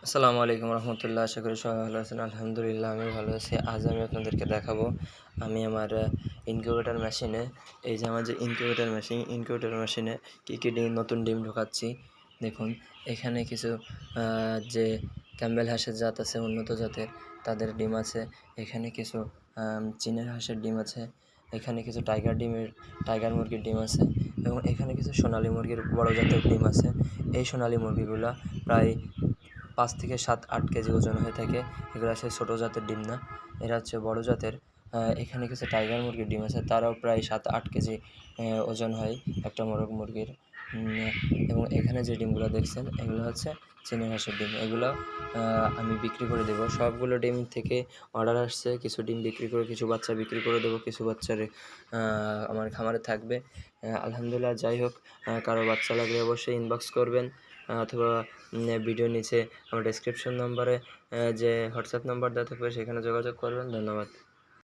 আসসালামু আলাইকুম রহমতুল্লাহ। আশা করি সবাই ভালো আছেন। আলহামদুলিল্লাহ আমি ভালো আছি। আজ আমি আপনাদেরকে দেখাবো আমি আমার ইনকিউবেটর মেশিনে, এই যে আমার যে ইনকিউবেটর মেশিনে কী কী নতুন ডিম ঢোকাচ্ছি। দেখুন, এখানে কিছু যে ক্যাম্বেল হাঁসের জাত আছে, উন্নত জাতের, তাদের ডিম আছে। এখানে কিছু চীনের হাঁসের ডিম আছে। এখানে কিছু টাইগার মুরগির ডিম আছে এবং এখানে কিছু সোনালী মুরগির বড় জাতের ডিম আছে। এই সোনালী মুরগিগুলো প্রায় 5 থেকে 7-8 কেজি ওজন হয়ে থাকে। এগুলো আসলে ছোটো জাতের ডিম না, এরা হচ্ছে বড় জাতের। এখানে কিছু টাইগার মুরগির ডিম আছে, তারাও প্রায় 7-8 কেজি ওজন হয় একটা মোরগ মুরগির। এবং এখানে যে ডিমগুলো দেখছেন এগুলো হচ্ছে চীনের হাঁসের ডিম। এগুলো আমি বিক্রি করে দেবো। সবগুলো ডিম থেকে অর্ডার আসছে, কিছু ডিম বিক্রি করে, কিছু বাচ্চা বিক্রি করে দেবো, কিছু বাচ্চার আমার খামারে থাকবে। আলহামদুলিল্লাহ। যাই হোক, কারো বাচ্চা লাগলে অবশ্যই ইনবক্স করবেন, অথবা ভিডিওর নিচে আমার ডেসক্রিপশন নম্বরে যে হোয়াটসঅ্যাপ নাম্বার দেওয়া থাকবে সেখানে যোগাযোগ করবেন। ধন্যবাদ।